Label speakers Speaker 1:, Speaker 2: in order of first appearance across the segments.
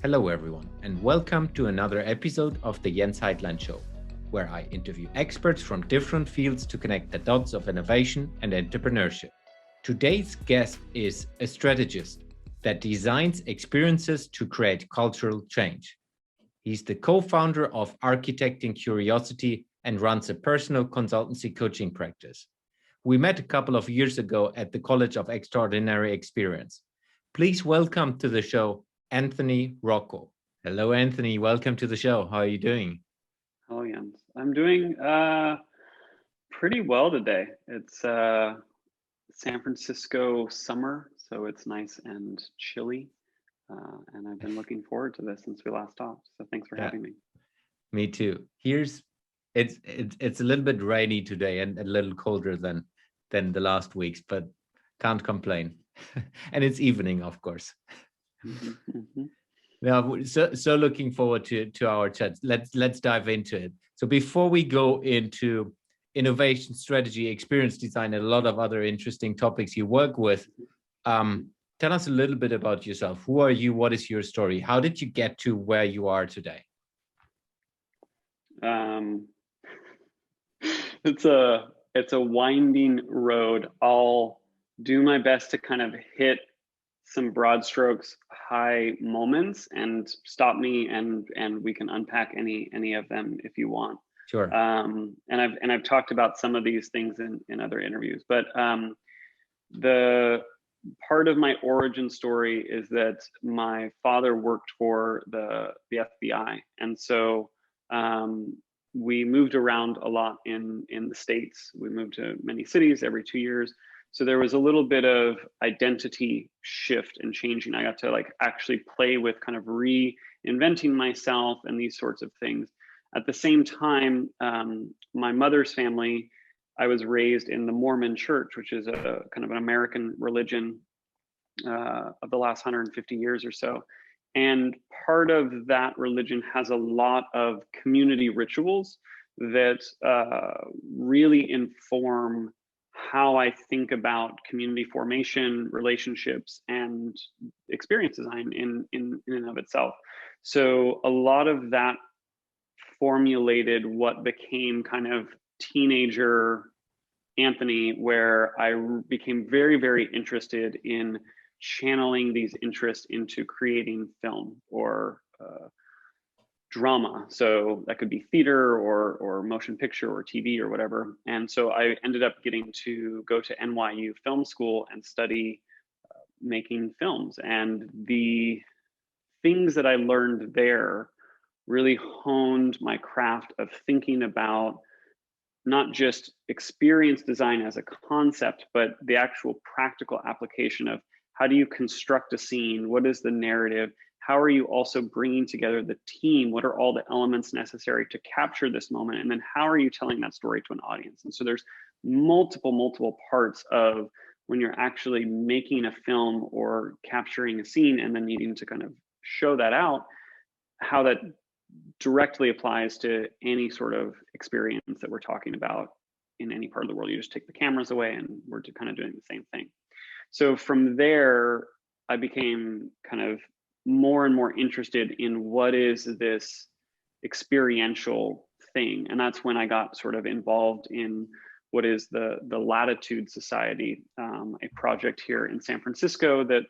Speaker 1: Hello, everyone, and welcome to another episode of the Jens Heitland Show, where I interview experts from different fields to connect the dots of innovation and entrepreneurship. Today's guest is a strategist that designs experiences to create cultural change. He's the co-founder of Architecting Curiosity and runs a personal consultancy coaching practice. We met a couple of years ago at the College of Extraordinary Experience. Please welcome to the show Anthony Rocco. Hello, Anthony. Welcome to the show. How are you doing?
Speaker 2: Oh, Jens. I'm doing pretty well today. It's San Francisco summer, so it's nice and chilly. And I've been looking forward to this since we last talked. So thanks for having me.
Speaker 1: Me too. It's a little bit rainy today and a little colder than the last weeks, but can't complain. And it's evening, of course. Now, so looking forward to our chat. Let's dive into it. So before we go into innovation, strategy, experience design, and a lot of other interesting topics you work with, tell us a little bit about yourself. Who are you? What is your story? How did you get to where you are today?
Speaker 2: It's a winding road. I'll do my best to kind of hit some broad strokes, high moments, and stop me, and we can unpack any of them if you want.
Speaker 1: Sure.
Speaker 2: And I've talked about some of these things in other interviews, but the part of my origin story is that my father worked for the FBI, and so we moved around a lot in the States. We moved to many cities every 2 years. So there was a little bit of identity shift and changing. I got to actually play with kind of reinventing myself and these sorts of things. At the same time, my mother's family, I was raised in the Mormon church, which is a kind of an American religion of the last 150 years or so. And part of that religion has a lot of community rituals that really inform how I think about community formation, relationships, and experience design in and of itself. So a lot of that formulated what became kind of teenager Anthony, where I became very, very interested in channeling these interests into creating film or drama. So that could be theater or motion picture or TV or whatever. And so I ended up getting to go to NYU Film School and study making films. And the things that I learned there really honed my craft of thinking about not just experience design as a concept, but the actual practical application of how do you construct a scene? What is the narrative? How are you also bringing together the team? What are all the elements necessary to capture this moment? And then how are you telling that story to an audience? And so there's multiple parts of when you're actually making a film or capturing a scene and then needing to kind of show that out, how that directly applies to any sort of experience that we're talking about in any part of the world. You just take the cameras away and we're kind of doing the same thing. So from there, I became kind of more and more interested in what is this experiential thing. And that's when I got sort of involved in what is the Latitude Society, a project here in San Francisco that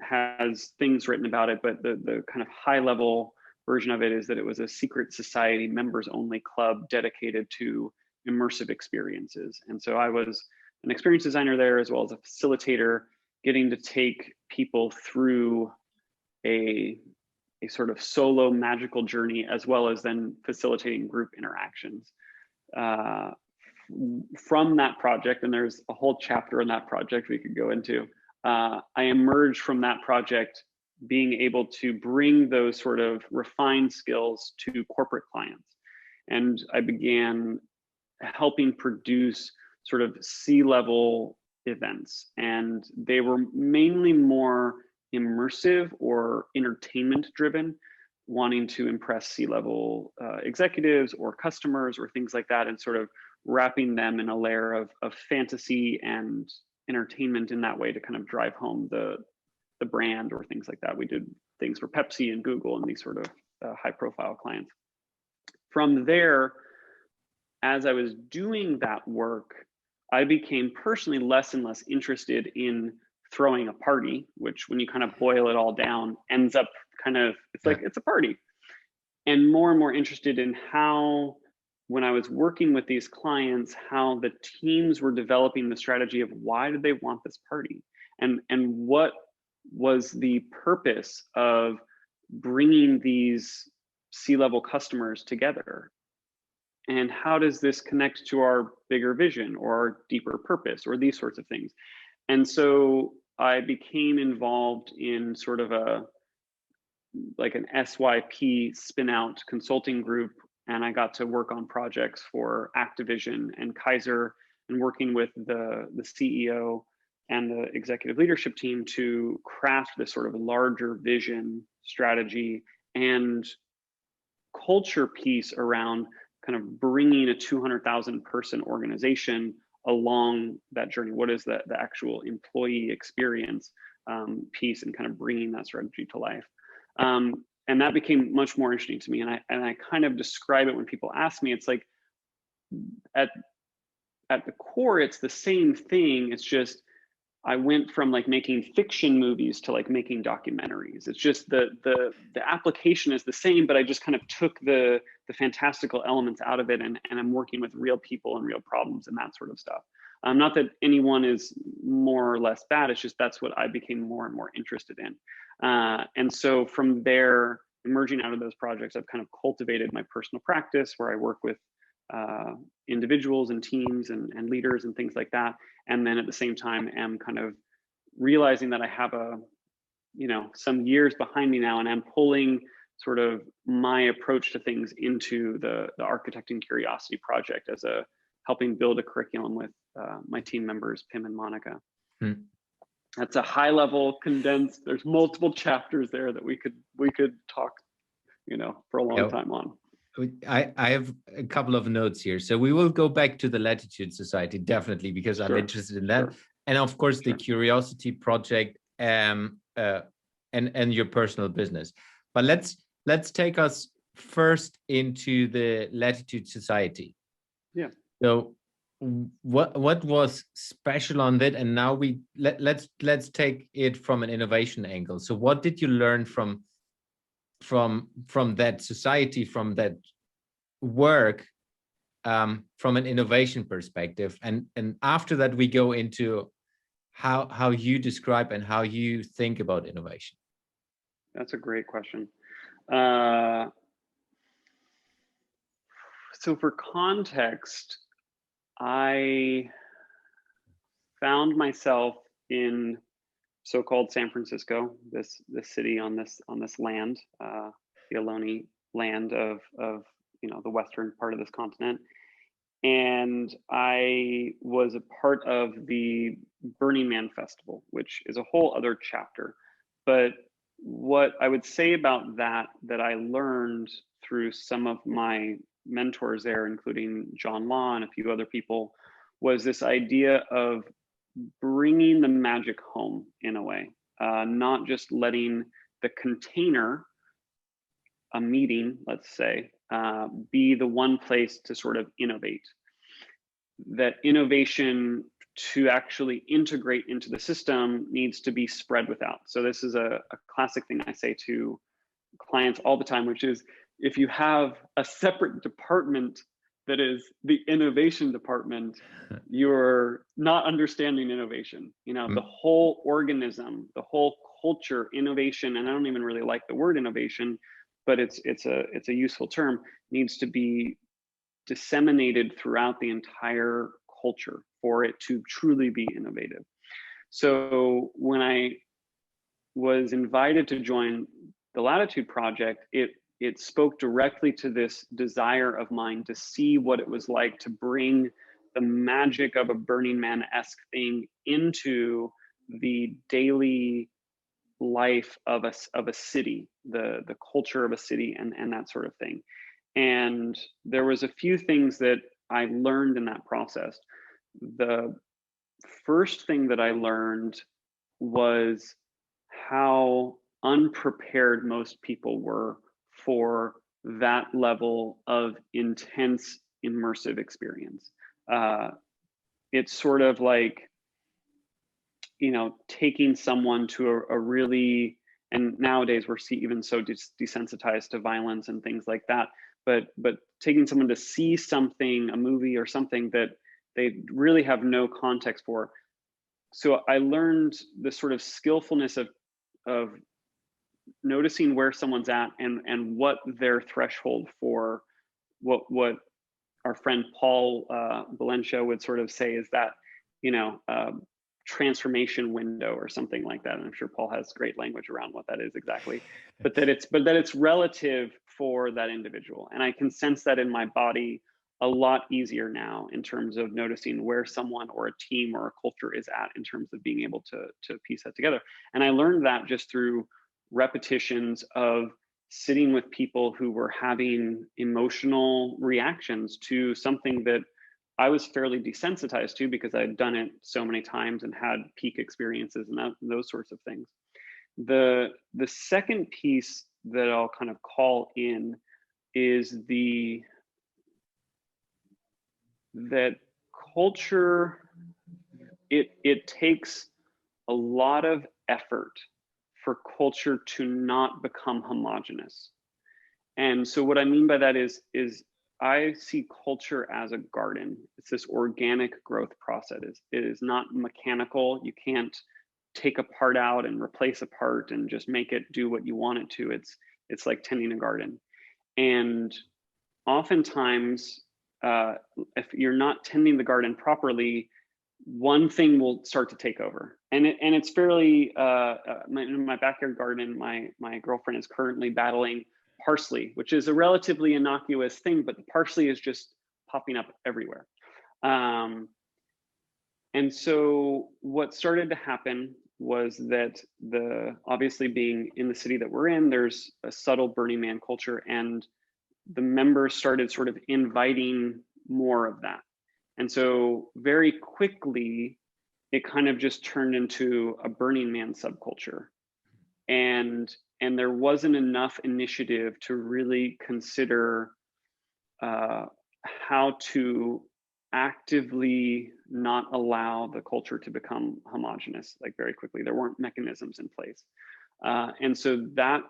Speaker 2: has things written about it, but the kind of high level version of it is that it was a secret society, members only club dedicated to immersive experiences. And so I was an experience designer there as well as a facilitator, getting to take people through a sort of solo magical journey, as well as then facilitating group interactions. From that project, and there's a whole chapter in that project we could go into, I emerged from that project being able to bring those sort of refined skills to corporate clients. And I began helping produce sort of C-level events. And they were mainly more immersive or entertainment driven, wanting to impress C-level executives or customers or things like that, and sort of wrapping them in a layer of fantasy and entertainment in that way to kind of drive home the the brand or things like that. We did things for Pepsi and Google and these sort of high profile clients. From there, as I was doing that work, I became personally less and less interested in throwing a party, which when you kind of boil it all down, ends up kind of, it's like, it's a party. And more interested in how, when I was working with these clients, how the teams were developing the strategy of why did they want this party? And what was the purpose of bringing these C-level customers together? And how does this connect to our bigger vision or our deeper purpose or these sorts of things? And so I became involved in sort of like an SYP spin out consulting group. And I got to work on projects for Activision and Kaiser and working with the CEO and the executive leadership team to craft this sort of larger vision, strategy, and culture piece around kind of bringing a 200,000 person organization along that journey. What is the actual employee experience piece, and kind of bringing that strategy to life. And that became much more interesting to me. And I kind of describe it when people ask me, it's like at the core, it's the same thing. It's just, I went from like making fiction movies to like making documentaries. It's just the application is the same, but I just kind of took the fantastical elements out of it, and I'm working with real people and real problems and that sort of stuff. Not that anyone is more or less bad. It's just that's what I became more and more interested in. And so from there, emerging out of those projects, I've kind of cultivated my personal practice where I work with individuals and teams and leaders and things like that. And then at the same time, am kind of realizing that I have some years behind me now, and I'm pulling sort of my approach to things into the Architecting Curiosity project as helping build a curriculum with my team members, Pim and Monica. That's a high level condensed. There's multiple chapters there that we could talk, for a long time on.
Speaker 1: I have a couple of notes here. So we will go back to the Latitude Society, definitely, because I'm interested in that. And of course, the Curiosity Project and your personal business. But let's take us first into the Latitude Society. Yeah. So what was special on that? And now let's take it from an innovation angle. So what did you learn from that society, from that work, from an innovation perspective, and after that we go into how you describe and how you think about innovation?
Speaker 2: That's a great question. So for context, I found myself in so-called San Francisco, this city on this land, the Ohlone land of the western part of this continent. And I was a part of the Burning Man Festival, which is a whole other chapter. But what I would say about that I learned through some of my mentors there, including John Law and a few other people, was this idea of bringing the magic home in a way, not just letting the container, a meeting, let's say, be the one place to sort of innovate. That innovation to actually integrate into the system needs to be spread without. So this is a classic thing I say to clients all the time, which is, if you have a separate department that is the innovation department, you're not understanding innovation. The whole organism, the whole culture, innovation, and I don't even really like the word innovation, but it's a useful term, needs to be disseminated throughout the entire culture for it to truly be innovative. So when I was invited to join the Latitude Project, it spoke directly to this desire of mine to see what it was like to bring the magic of a Burning Man-esque thing into the daily life of a city, the culture of a city, and that sort of thing. And there was a few things that I learned in that process. The first thing that I learned was how unprepared most people were for that level of intense immersive experience. It's sort of like, taking someone to a really, and nowadays we're even so desensitized to violence and things like that, but taking someone to see something, a movie or something that they really have no context for. So I learned the sort of skillfulness of noticing where someone's at and what their threshold for what our friend Paul Valencia would sort of say is that, transformation window or something like that. And I'm sure Paul has great language around what that is exactly, but that it's relative for that individual. And I can sense that in my body a lot easier now in terms of noticing where someone or a team or a culture is at in terms of being able to piece that together. And I learned that just through repetitions of sitting with people who were having emotional reactions to something that I was fairly desensitized to because I'd done it so many times and had peak experiences and those sorts of things. The second piece that I'll kind of call in is that culture, it takes a lot of effort for culture to not become homogenous. And so what I mean by that is I see culture as a garden. It's this organic growth process. It is not mechanical. You can't take a part out and replace a part and just make it do what you want it to. It's like tending a garden. And oftentimes, if you're not tending the garden properly, one thing will start to take over. And it's fairly, in my backyard garden, my girlfriend is currently battling parsley, which is a relatively innocuous thing, but the parsley is just popping up everywhere. And so what started to happen was that obviously being in the city that we're in, there's a subtle Burning Man culture, and the members started sort of inviting more of that. And so very quickly, it kind of just turned into a Burning Man subculture. And there wasn't enough initiative to really consider how to actively not allow the culture to become homogenous, like very quickly. There weren't mechanisms in place. And so that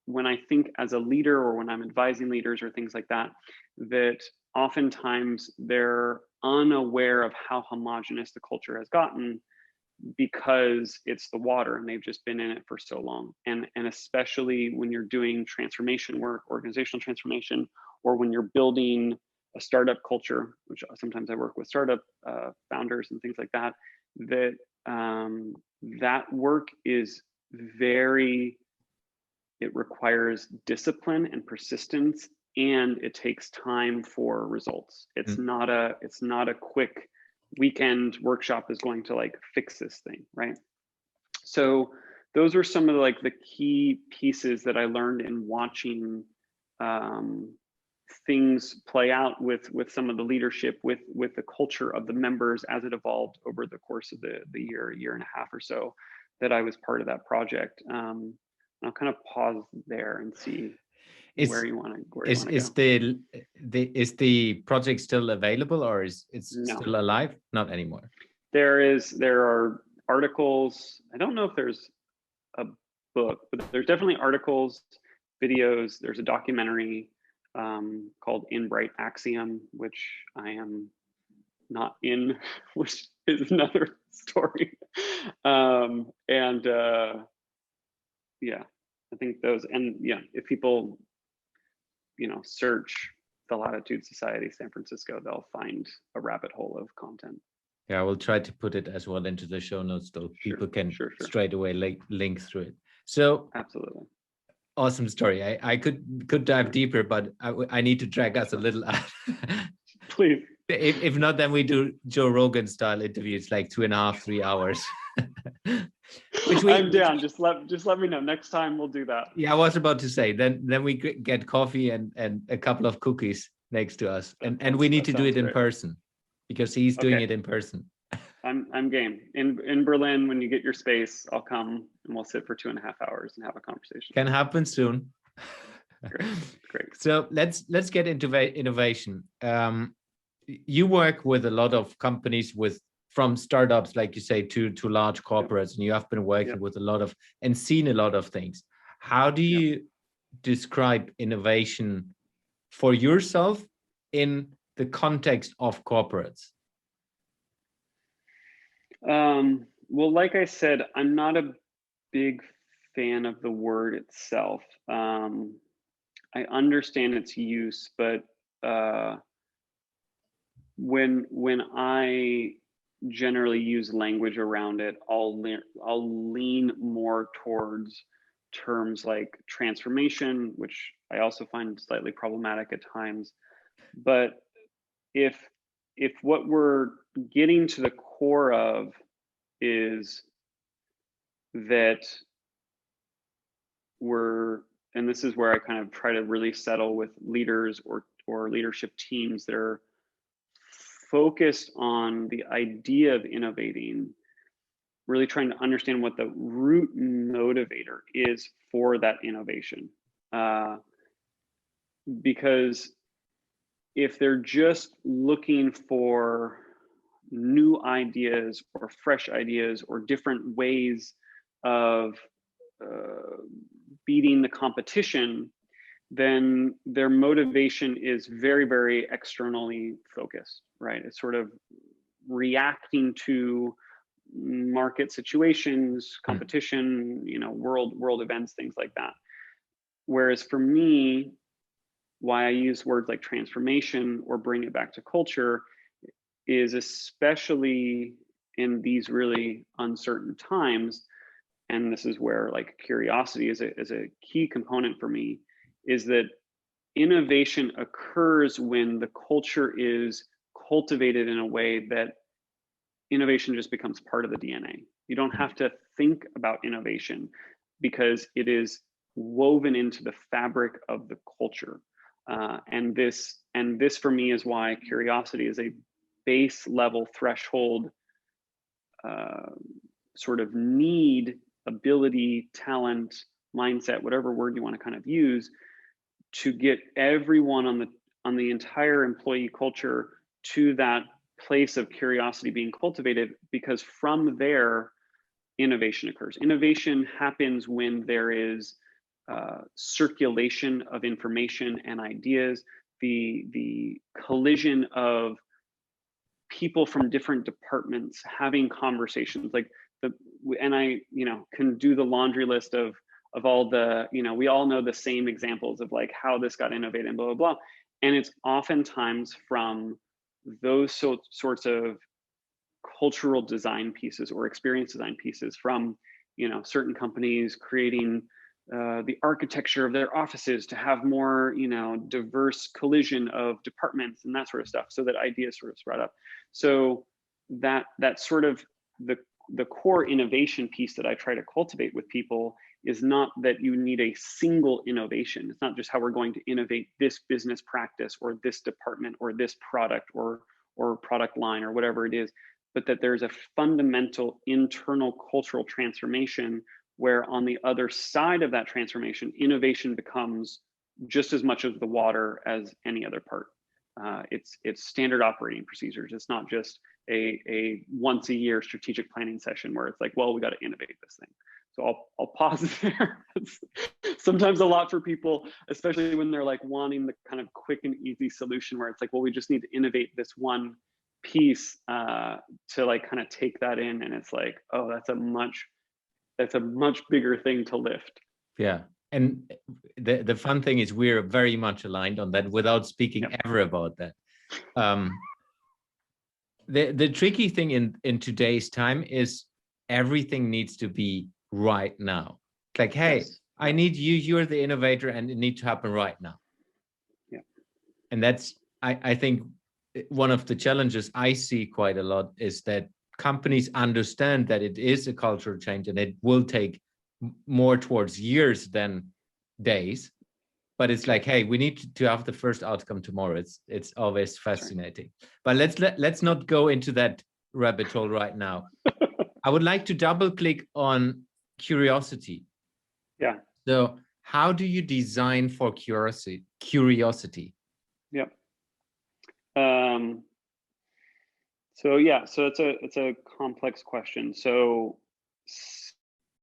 Speaker 2: when I think as a leader or when I'm advising leaders or things like that, that oftentimes they're unaware of how homogenous the culture has gotten because it's the water and they've just been in it for so long. And especially when you're doing transformation work, organizational transformation, or when you're building a startup culture, which sometimes I work with startup founders and things like that, that work is it requires discipline and persistence, and it takes time for results. It's not a quick weekend workshop is going to like fix this thing, right? So those are some of the key pieces that I learned in watching things play out with some of the leadership, with the culture of the members as it evolved over the course of the year and a half or so that I was part of that project. I'll kind of pause there and see where you want to go.
Speaker 1: Is the project still available, or is it still alive? Not anymore.
Speaker 2: There are articles. I don't know if there's a book, but there's definitely articles, videos. There's a documentary called In Bright Axiom, which I am not in, which is another story. Yeah, I think those, and yeah, if people search the Latitude Society San Francisco, they'll find a rabbit hole of content.
Speaker 1: Yeah, I will try to put it as well into the show notes so people can straight away link through it. So
Speaker 2: absolutely
Speaker 1: awesome story. I could dive deeper, but I need to drag us a little out.
Speaker 2: Please.
Speaker 1: If not, then we do Joe Rogan style interviews, like 2.5, 3 hours.
Speaker 2: I'm down. Just let me know. Next time we'll do that.
Speaker 1: Yeah, I was about to say. Then we get coffee and a couple of cookies next to us, and we need to do it in person because he's doing it in person.
Speaker 2: I'm game. In Berlin, when you get your space, I'll come and we'll sit for 2.5 hours and have a conversation.
Speaker 1: Can happen soon.
Speaker 2: Great.
Speaker 1: So let's get into innovation. You work with a lot of companies from startups, like you say, to large corporates, and you have been working with a lot of and seen a lot of things. How do you describe innovation for yourself in the context of corporates?
Speaker 2: Well, like I said, I'm not a big fan of the word itself. I understand its use, but when I generally use language around it, I'll lean more towards terms like transformation, which I also find slightly problematic at times. But if what we're getting to the core of is that and this is where I kind of try to really settle with leaders or leadership teams that are focused on the idea of innovating, really trying to understand what the root motivator is for that innovation. Because if they're just looking for new ideas or fresh ideas or different ways of beating the competition, then their motivation is very, very externally focused, right? It's sort of reacting to market situations, competition, world events, things like that. Whereas for me, why I use words like transformation or bring it back to culture is, especially in these really uncertain times, and this is where like curiosity is a key component for me, is that innovation occurs when the culture is cultivated in a way that innovation just becomes part of the DNA. You don't have to think about innovation because it is woven into the fabric of the culture. And this for me is why curiosity is a base level threshold sort of need, ability, talent, mindset, whatever word you want to kind of use, to get everyone on the entire employee culture to that place of curiosity being cultivated, because from there innovation occurs. Innovation happens when there is circulation of information and ideas, the collision of people from different departments having conversations, and I can do the laundry list of all the, we all know the same examples of like how this got innovated and blah, blah, blah. And it's oftentimes from those sorts of cultural design pieces or experience design pieces from, certain companies creating the architecture of their offices to have more, diverse collision of departments and that sort of stuff, so that ideas sort of spread up. So that sort of the core innovation piece that I try to cultivate with people is not that you need a single innovation. It's not just how we're going to innovate this business practice or this department or this product or product line or whatever it is, but that there's a fundamental internal cultural transformation where on the other side of that transformation, innovation becomes just as much of the water as any other part. It's standard operating procedures. It's not just a once a year strategic planning session where it's like, well, we got to innovate this thing. So I'll pause there. It's sometimes a lot for people, especially when they're like wanting the kind of quick and easy solution where it's like, well, we just need to innovate this one piece to like kind of take that in, and it's like, oh, that's a much bigger thing to lift.
Speaker 1: Yeah. And the fun thing is we're very much aligned on that without speaking ever about that. The tricky thing in today's time is everything needs to be right now. It's like, hey, yes. I need you're the innovator, and it needs to happen right now.
Speaker 2: Yeah.
Speaker 1: And that's, I think one of the challenges I see quite a lot is that companies understand that it is a cultural change and it will take more towards years than days, but it's like, hey, we need to have the first outcome tomorrow. It's always fascinating. But let's not go into that rabbit hole right now. I would like to double click on curiosity.
Speaker 2: Yeah.
Speaker 1: So how do you design for curiosity?
Speaker 2: Yep. So yeah, so it's a complex question. So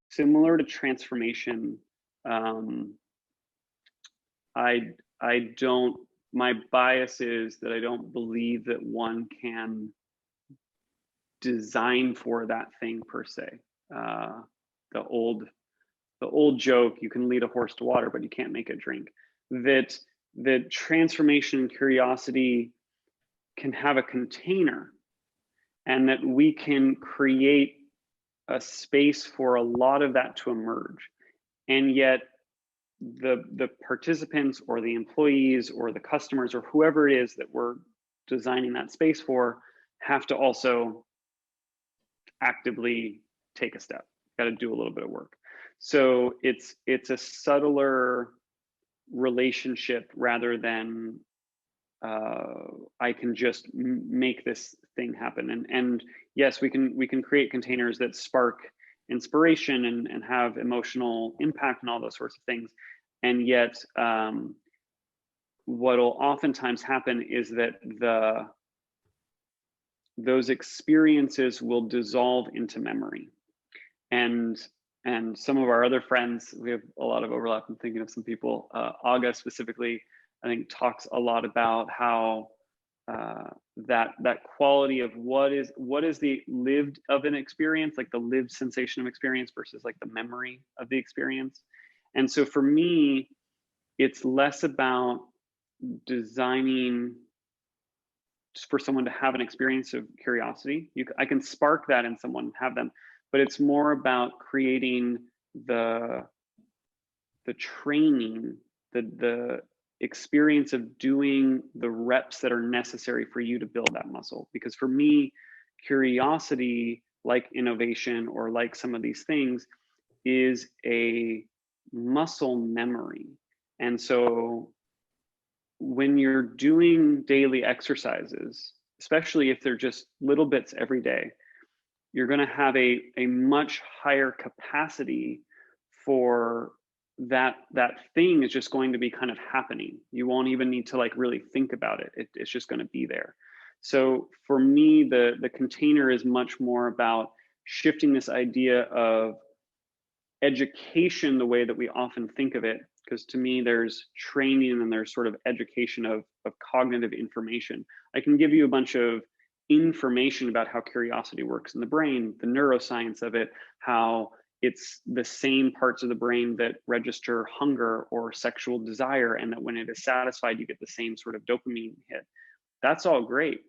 Speaker 2: similar to transformation, I don't, my bias is that I don't believe that one can design for that thing per se. The old joke, you can lead a horse to water, but you can't make it drink. That transformation and curiosity can have a container, and that we can create a space for a lot of that to emerge. And yet the participants or the employees or the customers or whoever it is that we're designing that space for have to also actively take a step, got to do a little bit of work. So it's a subtler relationship rather than I can just make this thing happen. And yes, we can create containers that spark inspiration and have emotional impact and all those sorts of things. And yet, what will oftentimes happen is that those experiences will dissolve into memory. And some of our other friends, we have a lot of overlap. I'm thinking of some people. Aga specifically, I think, talks a lot about how that quality of what is the lived of an experience, like the lived sensation of experience versus like the memory of the experience. And so for me, it's less about designing for someone to have an experience of curiosity. I can spark that in someone and have them, but it's more about creating the training, the experience of doing the reps that are necessary for you to build that muscle. Because for me, curiosity, like innovation or like some of these things, is a muscle memory. And so when you're doing daily exercises, especially if they're just little bits every day, you're going to have a much higher capacity for that thing is just going to be kind of happening. You won't even need to like really think about it. It's just going to be there. So for me, the container is much more about shifting this idea of education the way that we often think of it, because to me there's training and there's sort of education of cognitive information. I can give you a bunch of information about how curiosity works in the brain, the neuroscience of it, how it's the same parts of the brain that register hunger or sexual desire, and that when it is satisfied you get the same sort of dopamine hit. That's all great,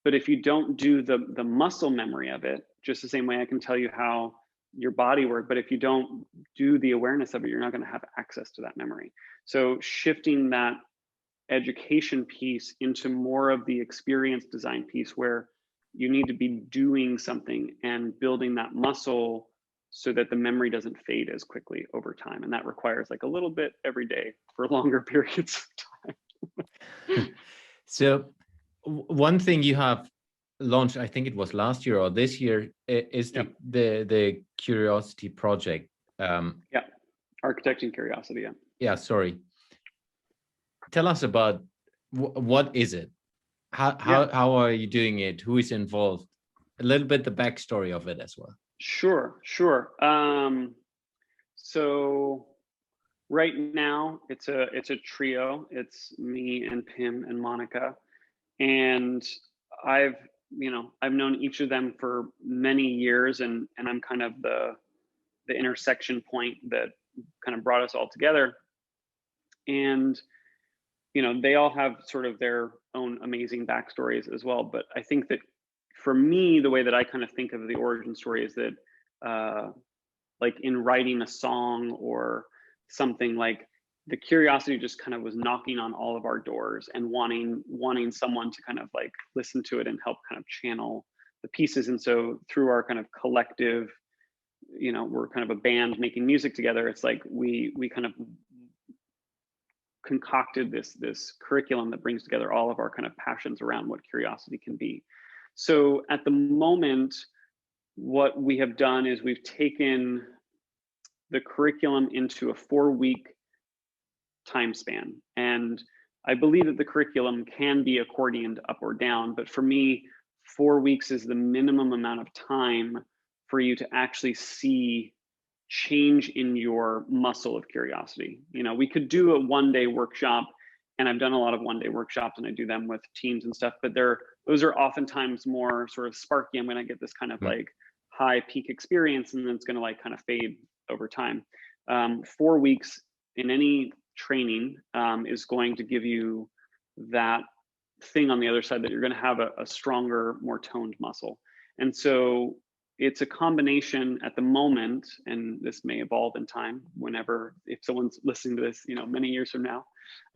Speaker 2: but if you don't do the muscle memory of it, just the same way I can tell you how your body work, but if you don't do the awareness of it, you're not going to have access to that memory. So shifting that education piece into more of the experience design piece, where you need to be doing something and building that muscle so that the memory doesn't fade as quickly over time. And that requires like a little bit every day for longer periods of time.
Speaker 1: So one thing you have launched, I think it was last year or this year, is the Curiosity Project.
Speaker 2: Yeah, architecting curiosity. Yeah.
Speaker 1: Yeah, sorry. Tell us about what is it? How are you doing it? Who is involved? A little bit the backstory of it as well.
Speaker 2: Sure. So right now it's a trio. It's me and Pim and Monica, and I've known each of them for many years, and I'm kind of the intersection point that kind of brought us all together. And they all have sort of their own amazing backstories as well. But I think that for me, the way that I kind of think of the origin story is that like in writing a song or something, like the curiosity just kind of was knocking on all of our doors and wanting someone to kind of like listen to it and help kind of channel the pieces. And so through our kind of collective, we're kind of a band making music together. It's like we kind of concocted this curriculum that brings together all of our kind of passions around what curiosity can be. So at the moment, what we have done is we've taken the curriculum into a 4-week time span. And I believe that the curriculum can be accordioned up or down, but for me, 4 weeks is the minimum amount of time for you to actually see change in your muscle of curiosity. You know, we could do a 1-day workshop, and I've done a lot of 1-day workshops and I do them with teams and stuff, but those are oftentimes more sort of sparky. I'm going to get this kind of like high peak experience, and then it's going to like kind of fade over time. 4 weeks in any training is going to give you that thing on the other side, that you're going to have a stronger, more toned muscle. And so it's a combination at the moment, and this may evolve in time whenever, if someone's listening to this, you know, many years from now,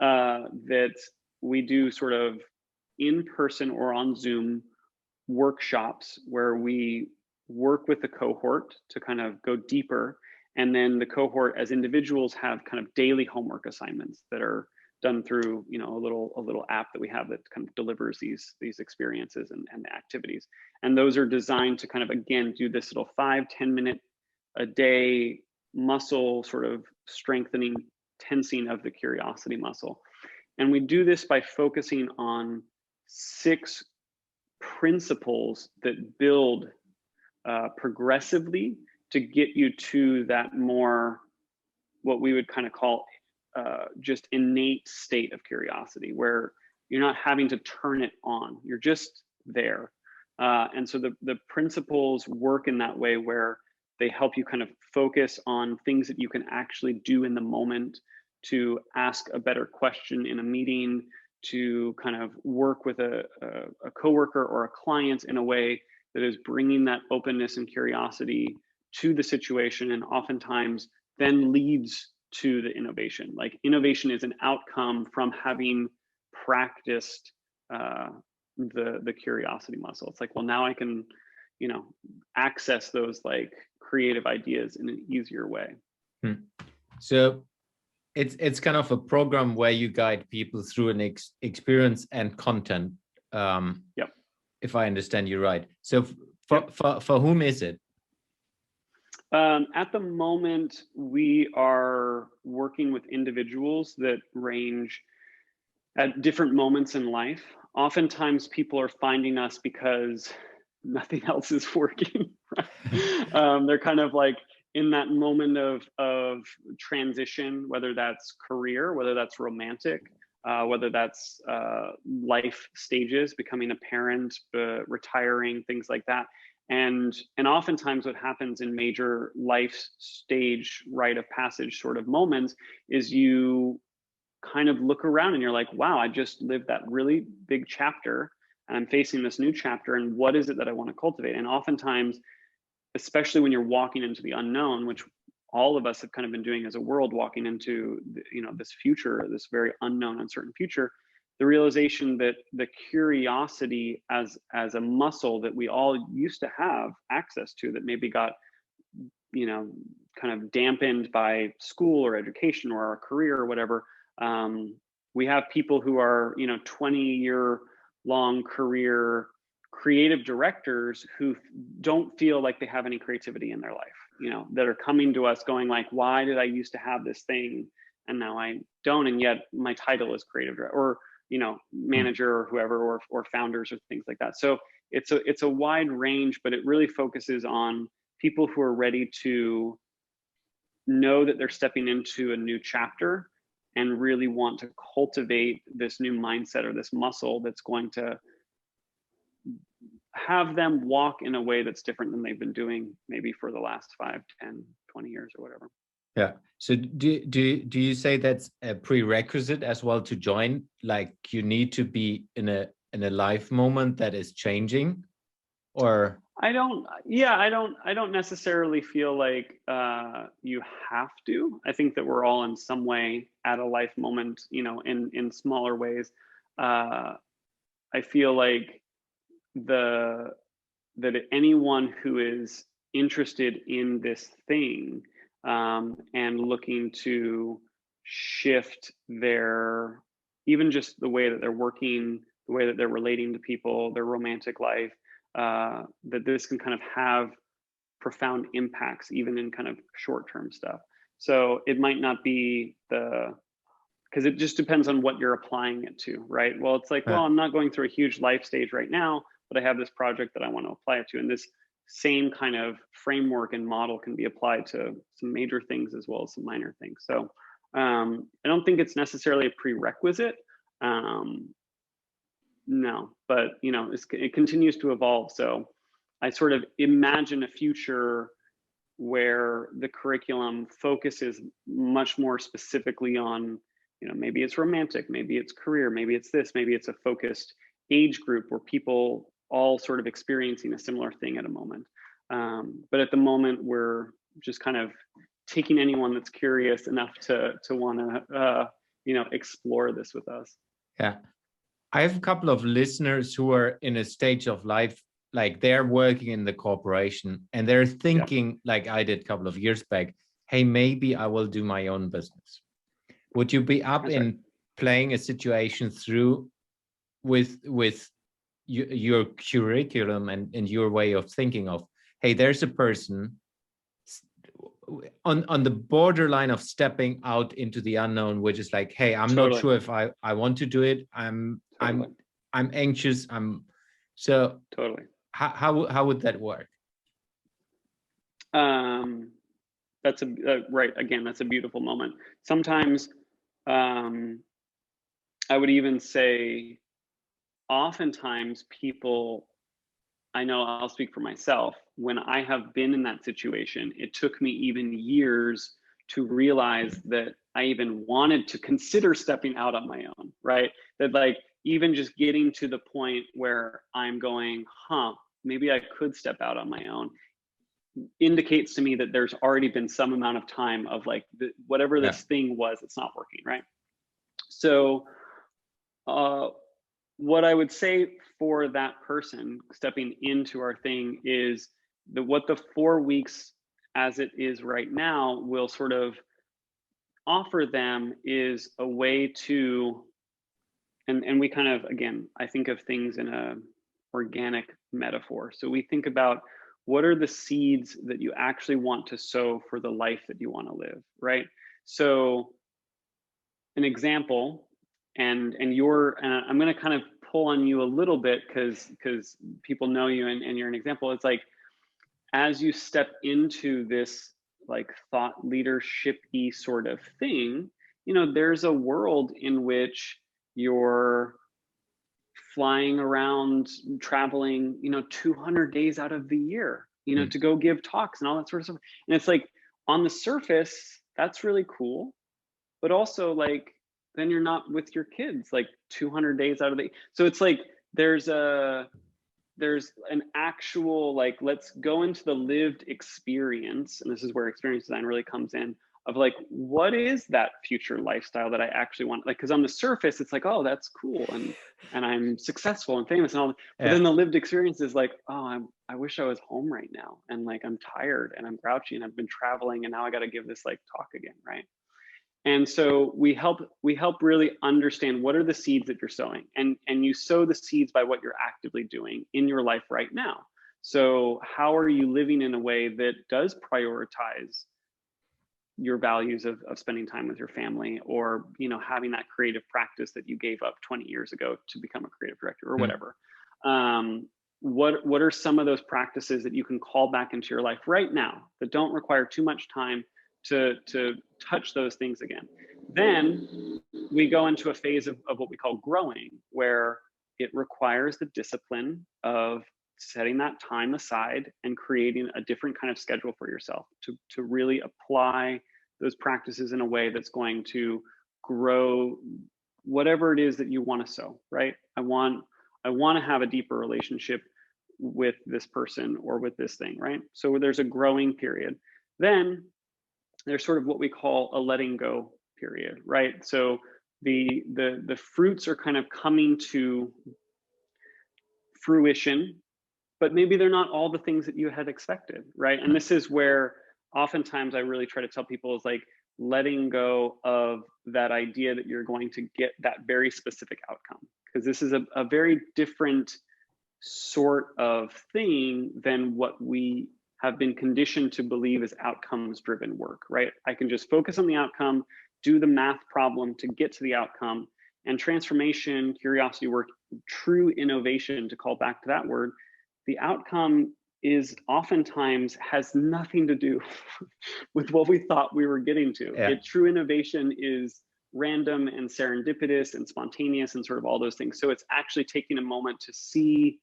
Speaker 2: that we do sort of in person or on Zoom workshops where we work with the cohort to kind of go deeper. And then the cohort as individuals have kind of daily homework assignments that are done through, you know, a little app that we have that kind of delivers these experiences and activities. And those are designed to kind of, again, do this little 5-10 minute a day muscle sort of strengthening, tensing of the curiosity muscle. And we do this by focusing on 6 principles that build progressively to get you to that more, what we would kind of call just innate state of curiosity, where you're not having to turn it on, you're just there. And so the principles work in that way, where they help you kind of focus on things that you can actually do in the moment, to ask a better question in a meeting, to kind of work with a coworker or a client in a way that is bringing that openness and curiosity to the situation, and oftentimes then leads to the innovation. Like, innovation is an outcome from having practiced the curiosity muscle. It's like, well, now I can, you know, access those like creative ideas in an easier way.
Speaker 1: So it's kind of a program where you guide people through an experience and content.
Speaker 2: Yep.
Speaker 1: If I understand you right. So for whom is it?
Speaker 2: At the moment, we are working with individuals that range at different moments in life. Oftentimes people are finding us because nothing else is working. Right? They're kind of like in that moment of transition, whether that's career, whether that's romantic, whether that's life stages, becoming a parent, retiring, things like that. And oftentimes what happens in major life stage rite of passage sort of moments is you kind of look around and you're like, wow, I just lived that really big chapter and I'm facing this new chapter, and what is it that I want to cultivate? And oftentimes, especially when you're walking into the unknown, which all of us have kind of been doing as a world, walking into, you know, this future, this very unknown, uncertain future, the realization that the curiosity as a muscle that we all used to have access to, that maybe got, you know, kind of dampened by school or education or our career or whatever. We have people who are, you know, 20-year-long career creative directors who don't feel like they have any creativity in their life, you know, that are coming to us going like, why did I used to have this thing and now I don't? And yet my title is creative director, or, you know, manager or whoever, or founders or things like that. So it's a wide range, but it really focuses on people who are ready to know that they're stepping into a new chapter and really want to cultivate this new mindset or this muscle that's going to have them walk in a way that's different than they've been doing maybe for the last 5, 10, 20 years or whatever.
Speaker 1: Yeah. So do you say that's a prerequisite as well to join? Like, you need to be in a life moment that is changing, or?
Speaker 2: I don't necessarily feel like you have to. I think that we're all in some way at a life moment, you know, in smaller ways. I feel like that anyone who is interested in this thing and looking to shift even just the way that they're working, the way that they're relating to people, their romantic life, that this can kind of have profound impacts, even in kind of short-term stuff. So it might not be because it just depends on what you're applying it to, right? Well, it's like, well, I'm not going through a huge life stage right now, but I have this project that I want to apply it to. And this same kind of framework and model can be applied to some major things as well as some minor things. So I don't think it's necessarily a prerequisite. No, but it continues to evolve. So I sort of imagine a future where the curriculum focuses much more specifically on, maybe it's romantic, maybe it's career, maybe it's this, maybe it's a focused age group where people all sort of experiencing a similar thing at a moment. But at the moment, we're just kind of taking anyone that's curious enough to want to, explore this with us.
Speaker 1: Yeah. I have a couple of listeners who are in a stage of life, like they're working in the corporation and they're thinking, like I did a couple of years back, hey, maybe I will do my own business. Would you be up in playing a situation through with your curriculum and your way of thinking of, hey, there's a person on the borderline of stepping out into the unknown, which is like, hey, I'm not sure if I want to do it. I'm anxious.
Speaker 2: Totally.
Speaker 1: How would that work?
Speaker 2: That's right. Again, that's a beautiful moment. Sometimes I would even say, oftentimes people, I know I'll speak for myself, when I have been in that situation, it took me even years to realize that I even wanted to consider stepping out on my own, right? That like, even just getting to the point where I'm going, maybe I could step out on my own, indicates to me that there's already been some amount of time of like, whatever this thing was, it's not working, right? So what I would say for that person stepping into our thing is what the 4 weeks as it is right now will sort of offer them is a way to, and we kind of, again, I think of things in a organic metaphor. So we think about what are the seeds that you actually want to sow for the life that you want to live, right? So an example, and I'm going to kind of pull on you a little bit because people know you and you're an example. It's like, as you step into this like thought leadership-y sort of thing, there's a world in which you're flying around, traveling, 200 days out of the year, to go give talks and all that sort of stuff. And it's like, on the surface, that's really cool. But also like, then you're not with your kids like 200 days out of the, so it's like, there's an actual, like, let's go into the lived experience. And this is where experience design really comes in, of like, what is that future lifestyle that I actually want? Like, because on the surface, it's like, oh, that's cool. And I'm successful and famous and all, but then the lived experience is like, oh, I wish I was home right now. And like, I'm tired and I'm grouchy and I've been traveling and now I got to give this like talk again. Right. And so we help really understand what are the seeds that you're sowing, and you sow the seeds by what you're actively doing in your life right now. So how are you living in a way that does prioritize your values of spending time with your family, or having that creative practice that you gave up 20 years ago to become a creative director or whatever. What are some of those practices that you can call back into your life right now that don't require too much time to touch those things again? Then we go into a phase of what we call growing, where it requires the discipline of setting that time aside and creating a different kind of schedule for yourself to really apply those practices in a way that's going to grow whatever it is that you want to sow, right? I want to have a deeper relationship with this person or with this thing, right? So there's a growing period. Then there's sort of what we call a letting go period, right? So the fruits are kind of coming to fruition, but maybe they're not all the things that you had expected, right? And this is where oftentimes I really try to tell people is like letting go of that idea that you're going to get that very specific outcome, because this is a very different sort of thing than what we have been conditioned to believe is outcomes driven work, right? I can just focus on the outcome, do the math problem to get to the outcome. And transformation, curiosity work, true innovation, to call back to that word, the outcome is oftentimes has nothing to do with what we thought we were getting to.
Speaker 1: Yeah.
Speaker 2: True innovation is random and serendipitous and spontaneous and sort of all those things. So it's actually taking a moment to see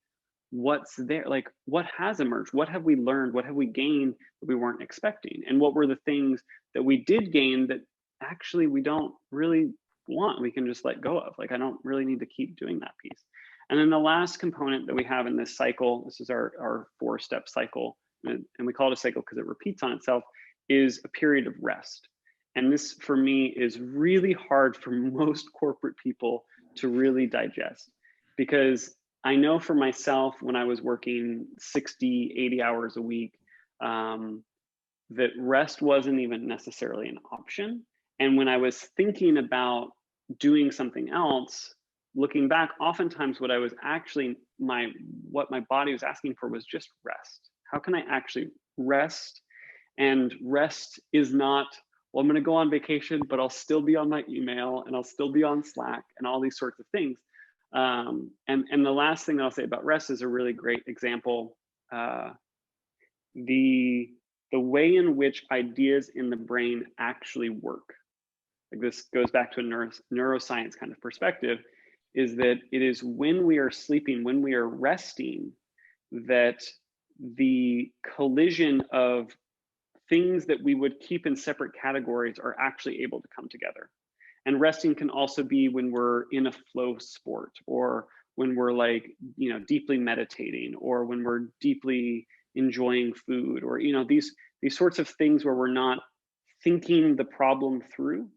Speaker 2: what's there, like what has emerged, what have we learned, what have we gained that we weren't expecting, and what were the things that we did gain that actually we don't really want, we can just let go of. Like, I don't really need to keep doing that piece. And then the last component that we have in this cycle, this is our 4-step cycle, and we call it a cycle because it repeats on itself, is a period of rest. And this, for me, is really hard for most corporate people to really digest, because I know for myself, when I was working 60, 80 hours a week, that rest wasn't even necessarily an option. And when I was thinking about doing something else, looking back, oftentimes what I was actually, what my body was asking for was just rest. How can I actually rest? And rest is not, well, I'm going to go on vacation, but I'll still be on my email and I'll still be on Slack and all these sorts of things. And the last thing I'll say about rest is a really great example. The way in which ideas in the brain actually work, like this goes back to a neuroscience kind of perspective, is that it is when we are sleeping, when we are resting, that the collision of things that we would keep in separate categories are actually able to come together. And resting can also be when we're in a flow sport, or when we're like, deeply meditating, or when we're deeply enjoying food, or, these sorts of things where we're not thinking the problem through.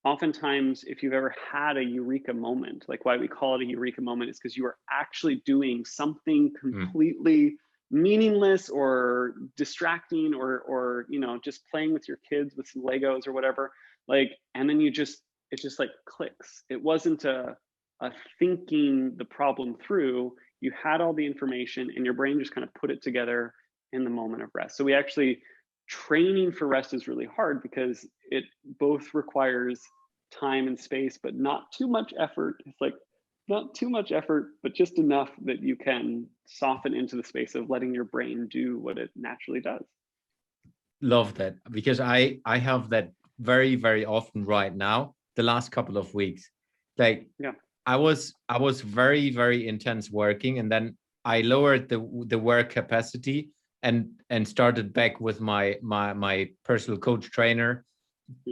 Speaker 2: Oftentimes, if you've ever had a eureka moment, like why we call it a eureka moment is because you are actually doing something completely meaningless or distracting, or just playing with your kids with some Legos or whatever, like, and then it just like clicks. It wasn't a thinking the problem through. You had all the information and your brain just kind of put it together in the moment of rest. So we actually, training for rest is really hard because it both requires time and space, but not too much effort. It's like not too much effort, but just enough that you can soften into the space of letting your brain do what it naturally does.
Speaker 1: Love that, because I have that very, very often right now, the last couple of weeks. Like, yeah, I was very, very intense working, and then I lowered the work capacity and started back with my personal coach trainer,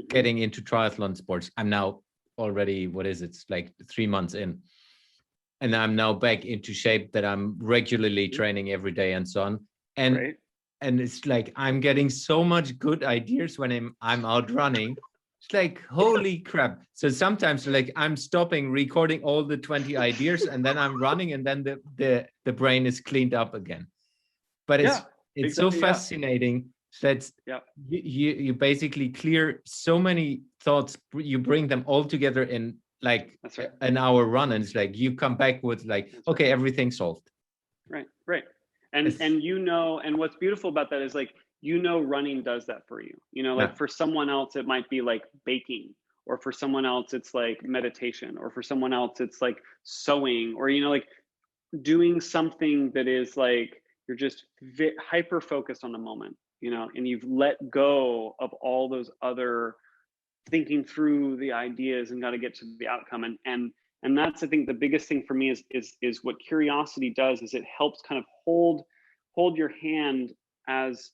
Speaker 1: getting into triathlon sports. I'm now already, what is it? It's like 3 months in. And I'm now back into shape that I'm regularly training every day and so on. And right. And it's like, I'm getting so much good ideas when I'm out running. It's like, holy crap. So sometimes like I'm stopping recording all the 20 ideas and then I'm running, and then the brain is cleaned up again. But it's exactly, so fascinating that you basically clear so many thoughts. You bring them all together in like an hour run, and it's like you come back with like, okay, everything's solved.
Speaker 2: Right. And and what's beautiful about that is like, running does that for you. Like for someone else, it might be like baking, or for someone else, it's like meditation, or for someone else, it's like sewing, or, like doing something that is like, you're just hyper focused on the moment, and you've let go of all those other thinking through the ideas and got to get to the outcome. And that's, I think, the biggest thing for me is what curiosity does is it helps kind of hold your hand as,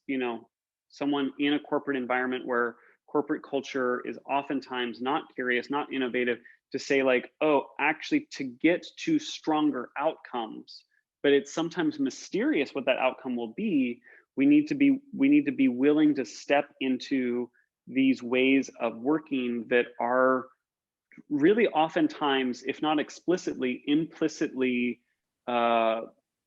Speaker 2: someone in a corporate environment where corporate culture is oftentimes not curious, not innovative, to say like, oh, actually to get to stronger outcomes, but it's sometimes mysterious what that outcome will be. We need to be willing to step into these ways of working that are really oftentimes, if not explicitly, implicitly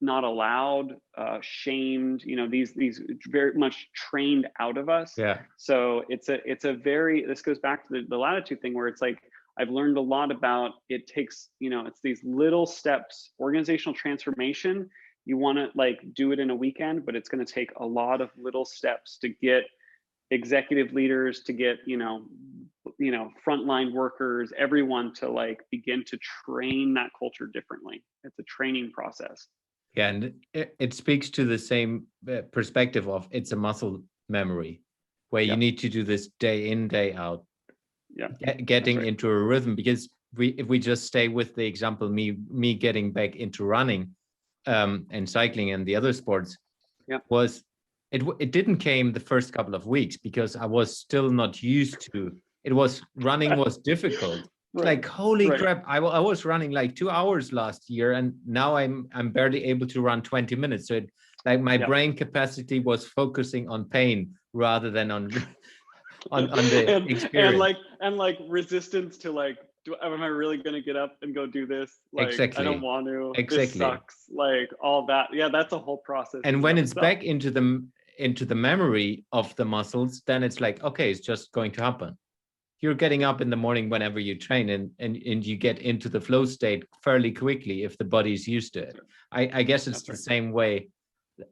Speaker 2: not allowed, shamed, these very much trained out of us.
Speaker 1: Yeah.
Speaker 2: So it's a very, this goes back to the latitude thing where it's like, I've learned a lot about, it takes, it's these little steps. Organizational transformation, you want to like do it in a weekend, but it's going to take a lot of little steps to get executive leaders, to get, frontline workers, everyone to like begin to train that culture differently. It's a training process.
Speaker 1: Yeah, and it speaks to the same perspective of it's a muscle memory, where you need to do this day in, day out, getting into a rhythm. Because if we just stay with the example, me getting back into running and cycling and the other sports, was it didn't came the first couple of weeks because I was still not used to it. Was running was difficult. Like, holy crap, I was running like 2 hours last year, and now I'm barely able to run 20 minutes. So it, like, my brain capacity was focusing on pain rather than on the experience.
Speaker 2: And like resistance to like, am I really gonna get up and go do this? Like,
Speaker 1: exactly.
Speaker 2: I don't want to.
Speaker 1: Exactly.
Speaker 2: This sucks. Like all that. Yeah, that's a whole process.
Speaker 1: And when it's back into the memory of the muscles, then it's like, okay, it's just going to happen. You're getting up in the morning whenever you train, and you get into the flow state fairly quickly if the body's used to it. I guess it's the same way,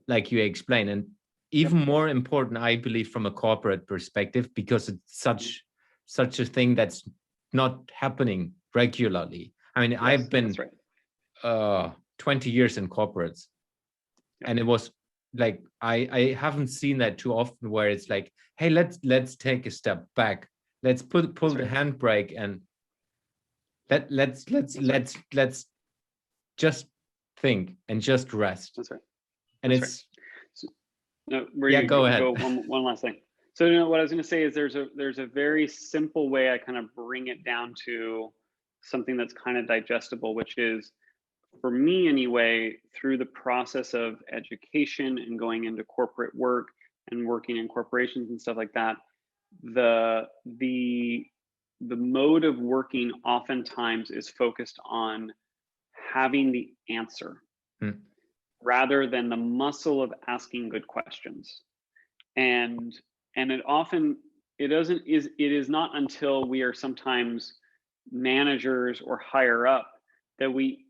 Speaker 1: like you explain, and even more important, I believe, from a corporate perspective, because it's such a thing that's not happening regularly. I mean, I've been 20 years in corporates, and it was like I haven't seen that too often, where it's like, hey, let's take a step back. Let's pull the handbrake and let's just think and just rest.
Speaker 2: That's right. And
Speaker 1: it's
Speaker 2: go ahead. One last thing. So what I was going to say is there's a very simple way I kind of bring it down to something that's kind of digestible, which is, for me anyway, through the process of education and going into corporate work and working in corporations and stuff like that, the mode of working oftentimes is focused on having the answer rather than the muscle of asking good questions. And it is not until we are sometimes managers or higher up that we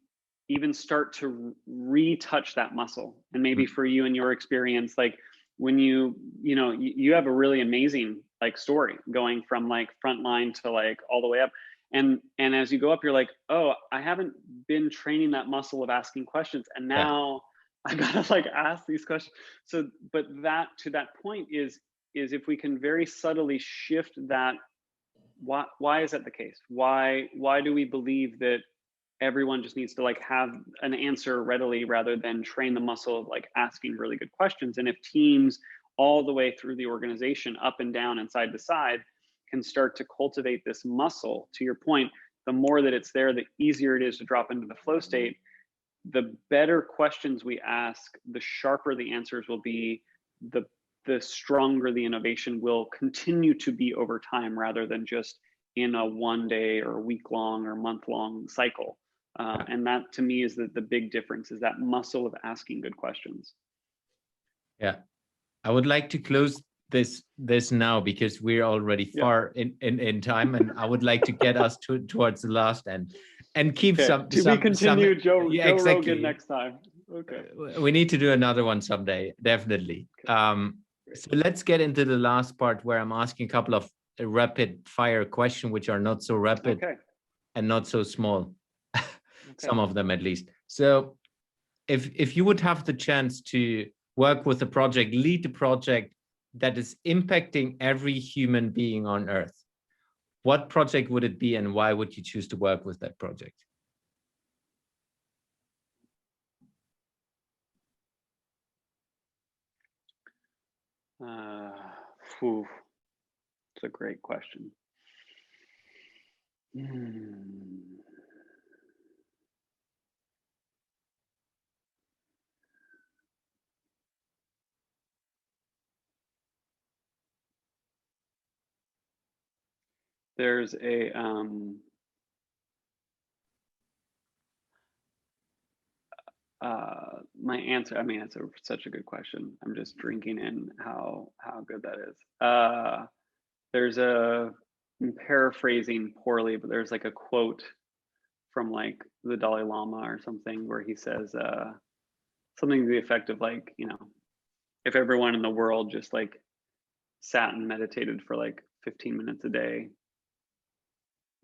Speaker 2: even start to retouch that muscle. And maybe for you in your experience, like when you have a really amazing like story going from like frontline to like all the way up. And as you go up, you're like, oh, I haven't been training that muscle of asking questions. And now I gotta like ask these questions. So, but that, to that point is if we can very subtly shift that, why is that the case? Why do we believe that everyone just needs to like have an answer readily rather than train the muscle of like asking really good questions? And if teams all the way through the organization, up and down and side to side, can start to cultivate this muscle, to your point, the more that it's there, the easier it is to drop into the flow state. The better questions we ask, the sharper the answers will be, the stronger the innovation will continue to be over time, rather than just in a 1 day or week long or month long cycle. And that to me is the big difference, is that muscle of asking good questions.
Speaker 1: Yeah. I would like to close this now, because we're already far in time, and I would like to get us towards the last end and keep some
Speaker 2: be continued. Joe
Speaker 1: exactly.
Speaker 2: Rogan next time. Okay.
Speaker 1: We need to do another one someday, definitely. So let's get into the last part, where I'm asking a couple of rapid fire questions, which are not so rapid and not so small. Some of them at least. So if you would have the chance to work with a project, lead a project that is impacting every human being on Earth, what project would it be, and why would you choose to work with that project?
Speaker 2: It's a great question. There's a my answer, I mean, it's such a good question. I'm just drinking in how good that is. There's a I'm paraphrasing poorly, but there's like a quote from like the Dalai Lama or something where he says something to the effect of like, you know, if everyone in the world just like sat and meditated for like 15 minutes a day,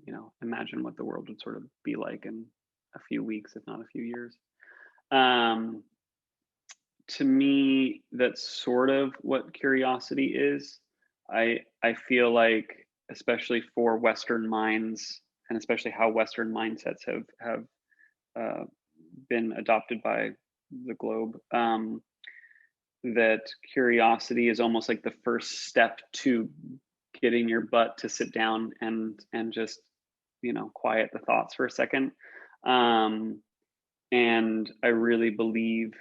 Speaker 2: you know, imagine what the world would sort of be like in a few weeks, if not a few years. To me, that's sort of what curiosity is. I feel like, especially for Western minds, and especially how Western mindsets have been adopted by the globe, that curiosity is almost like the first step to getting your butt to sit down and just, you know, quiet the thoughts for a second. And I really believe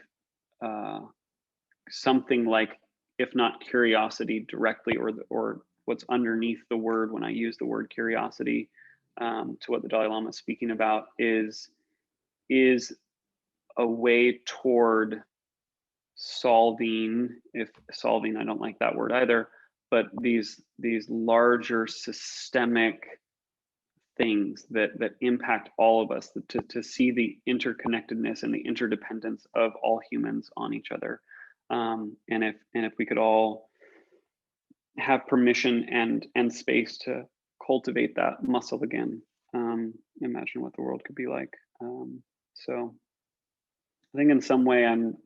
Speaker 2: something like, if not curiosity directly, or what's underneath the word when I use the word curiosity, to what the Dalai Lama is speaking about, is a way toward solving, if solving, I don't like that word either, but these larger systemic things that impact all of us, to see the interconnectedness and the interdependence of all humans on each other. And if we could all have permission and space to cultivate that muscle again, imagine what the world could be like. So I think in some way I'm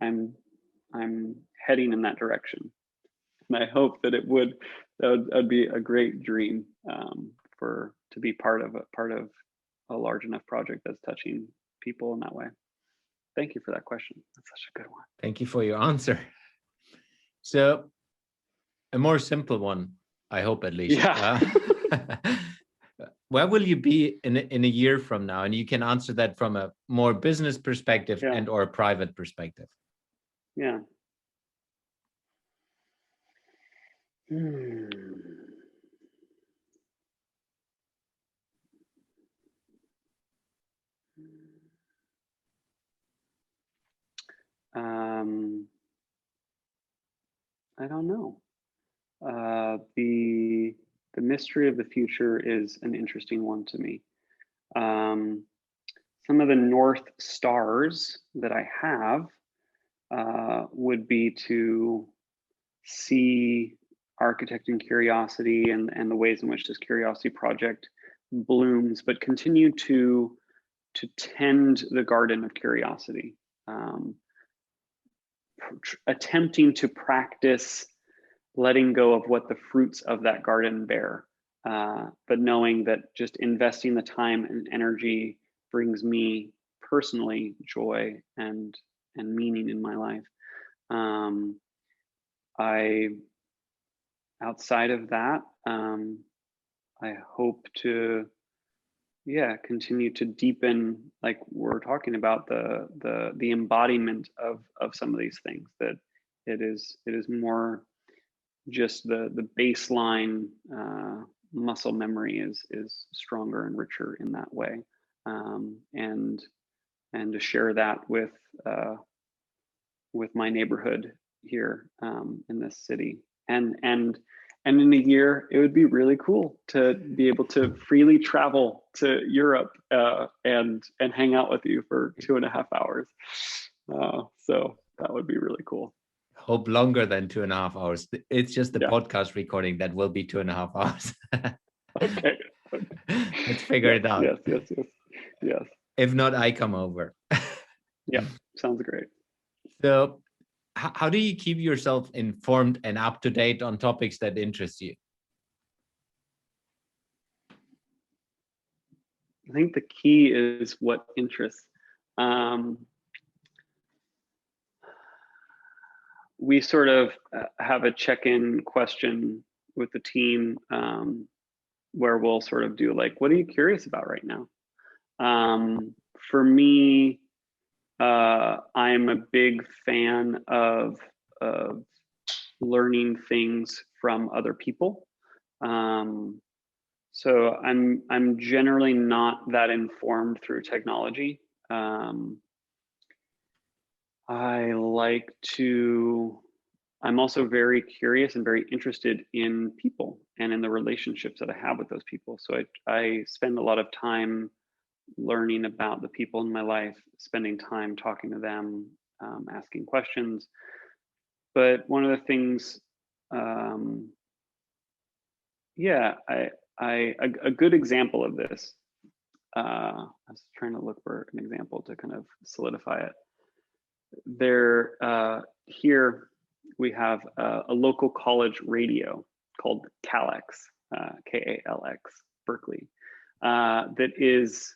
Speaker 2: heading in that direction, and I hope that that'd be a great dream, to be part of a large enough project that's touching people in that way. Thank you for that question. That's such a good one.
Speaker 1: Thank you for your answer. So a more simple one, I hope, at least.
Speaker 2: Yeah.
Speaker 1: Where will you be in a year from now? And you can answer that from a more business perspective,
Speaker 2: Yeah.
Speaker 1: and or a private perspective.
Speaker 2: Yeah. I don't know. The mystery of the future is an interesting one to me. Some of the North Stars that I have would be to see architecting curiosity and the ways in which this curiosity project blooms, but continue to tend the garden of curiosity, attempting to practice letting go of what the fruits of that garden bear, but knowing that just investing the time and energy brings me personally joy and meaning in my life. Outside of that, I hope to continue to deepen, like we're talking about, the embodiment of some of these things, that it is more just the baseline muscle memory is stronger and richer in that way, and to share that with my neighborhood here in this city, and in a year it would be really cool to be able to freely travel to Europe and hang out with you for 2.5 hours. So that would be really cool.
Speaker 1: Hope longer than 2.5 hours. It's just the podcast recording that will be 2.5 hours.
Speaker 2: Okay.
Speaker 1: Let's figure it out.
Speaker 2: Yes.
Speaker 1: If not, I come over.
Speaker 2: Yeah, sounds great.
Speaker 1: So how do you keep yourself informed and up to date on topics that interest you?
Speaker 2: I think the key is what interests. We sort of have a check-in question with the team, where we'll sort of do like, what are you curious about right now? For me, I'm a big fan of learning things from other people. So I'm generally not that informed through technology. I like to I'm also very curious and very interested in people and in the relationships that I have with those people. So I spend a lot of time learning about the people in my life, spending time talking to them, asking questions. But one of the things, a good example of this, I was trying to look for an example to kind of solidify it. Here we have a local college radio called KALX, KALX, Berkeley, that is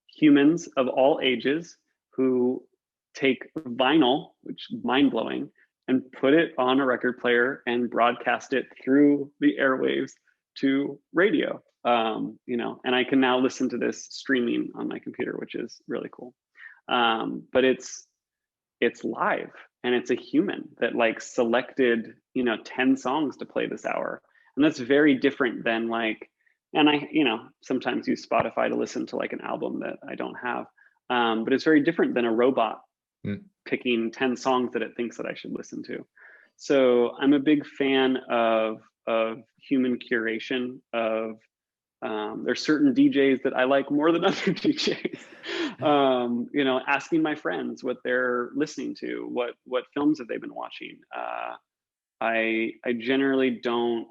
Speaker 2: humans of all ages who take vinyl, which is mind-blowing, and put it on a record player and broadcast it through the airwaves to radio. And I can now listen to this streaming on my computer, which is really cool. But it's live, and it's a human that like selected 10 songs to play this hour, and that's very different than like, and I sometimes use Spotify to listen to like an album that I don't have, but it's very different than a robot picking 10 songs that it thinks that I should listen to. So I'm a big fan of human curation. Of there's certain DJs that I like more than other DJs. Asking my friends what they're listening to, what films have they been watching. I generally don't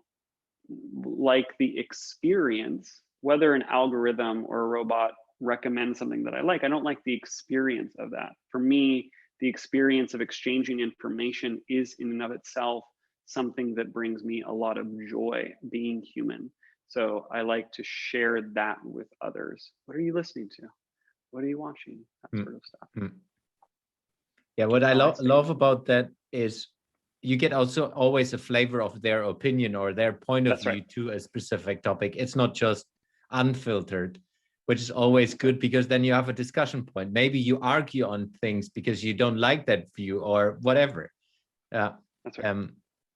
Speaker 2: like the experience, whether an algorithm or a robot recommends something that I like. I don't like the experience of that. For me, the experience of exchanging information is in and of itself something that brings me a lot of joy, being human. So I like to share that with others. What are you listening to? What are you watching? That sort of stuff.
Speaker 1: Yeah, what I love about that is you get also always a flavor of their opinion or their point of view to a specific topic. It's not just unfiltered, which is always good, because then you have a discussion point. Maybe you argue on things because you don't like that view or whatever.
Speaker 2: That's right.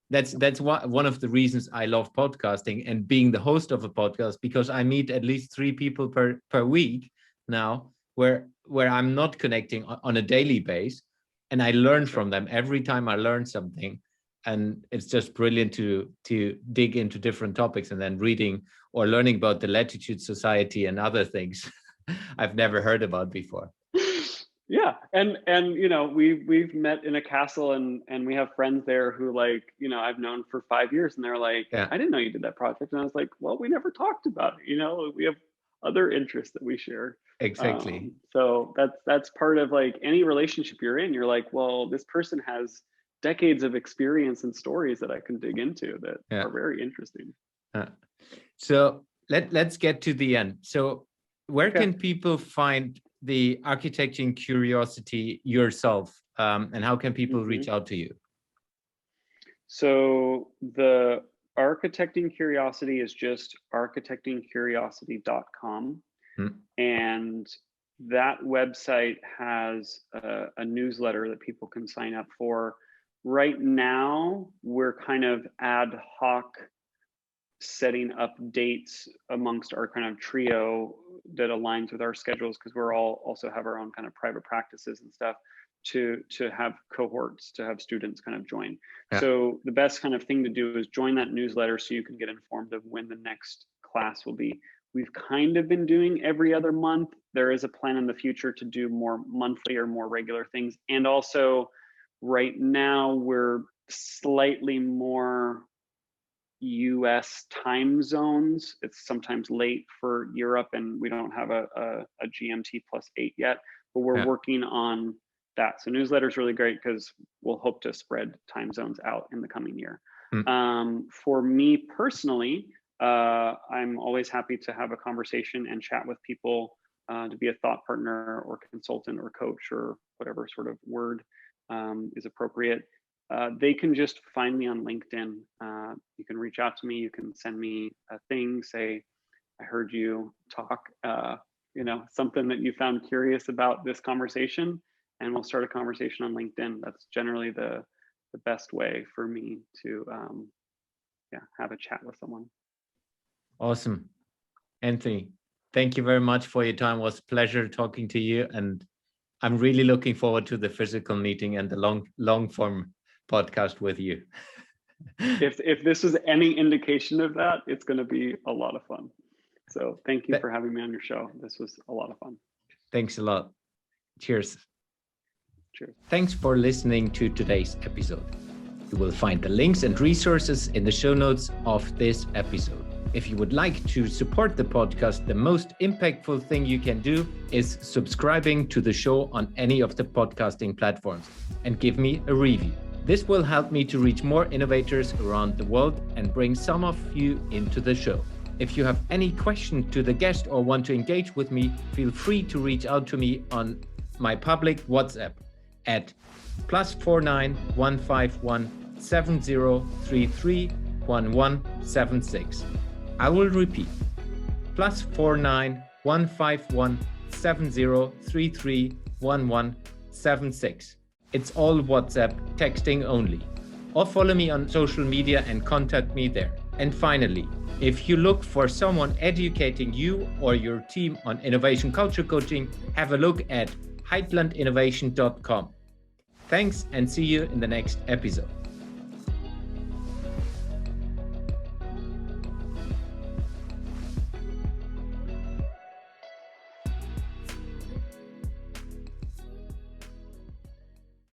Speaker 1: That's one of the reasons I love podcasting and being the host of a podcast, because I meet at least 3 people per week now where I'm not connecting on a daily basis, and I learn from them every time I learn something. And it's just brilliant to dig into different topics, and then reading or learning about the Latitude Society and other things I've never heard about before.
Speaker 2: Yeah, and we've met in a castle, and we have friends there who I've known for 5 years, and they're like, yeah. I didn't know you did that project, and I was like, well, we never talked about it. We have other interests that we share.
Speaker 1: Exactly.
Speaker 2: So that's part of like any relationship you're in. You're like, well, this person has decades of experience and stories that I can dig into that are very interesting.
Speaker 1: So let's get to the end. So where can people find the Architecting Curiosity yourself, and how can people reach out to you?
Speaker 2: So the Architecting Curiosity is just architectingcuriosity.com. And that website has a newsletter that people can sign up for. Right now, we're kind of ad hoc setting up dates amongst our kind of trio that aligns with our schedules, because we're all also have our own kind of private practices and stuff, to have cohorts, to have students kind of join. Yeah. So the best kind of thing to do is join that newsletter so you can get informed of when the next class will be. We've kind of been doing every other month. There is a plan in the future to do more monthly or more regular things. And also right now we're slightly more US time zones. It's sometimes late for Europe, and we don't have a GMT +8 yet, but we're working on that. So newsletter is really great because we'll hope to spread time zones out in the coming year. For me personally, I'm always happy to have a conversation and chat with people, to be a thought partner or consultant or coach or whatever sort of word is appropriate. They can just find me on LinkedIn. You can reach out to me. You can send me a thing, say, I heard you talk, something that you found curious about this conversation, and we'll start a conversation on LinkedIn. That's generally the best way for me to have a chat with someone.
Speaker 1: Awesome. Anthony, thank you very much for your time. It was a pleasure talking to you, and I'm really looking forward to the physical meeting and the long form podcast with you.
Speaker 2: If this is any indication of that, it's going to be a lot of fun. So thank you for having me on your show. This was a lot of fun.
Speaker 1: Thanks a lot. Cheers.
Speaker 2: Cheers.
Speaker 1: Thanks for listening to today's episode. You will find the links and resources in the show notes of this episode. If you would like to support the podcast, the most impactful thing you can do is subscribing to the show on any of the podcasting platforms and give me a review. This will help me to reach more innovators around the world and bring some of you into the show. If you have any question to the guest or want to engage with me, feel free to reach out to me on my public WhatsApp at +49 151 7033 1176. I will repeat, +49 151 7033 1176. It's all WhatsApp, texting only. Or follow me on social media and contact me there. And finally, if you look for someone educating you or your team on innovation culture coaching, have a look at heitlandinnovation.com. Thanks and see you in the next episode.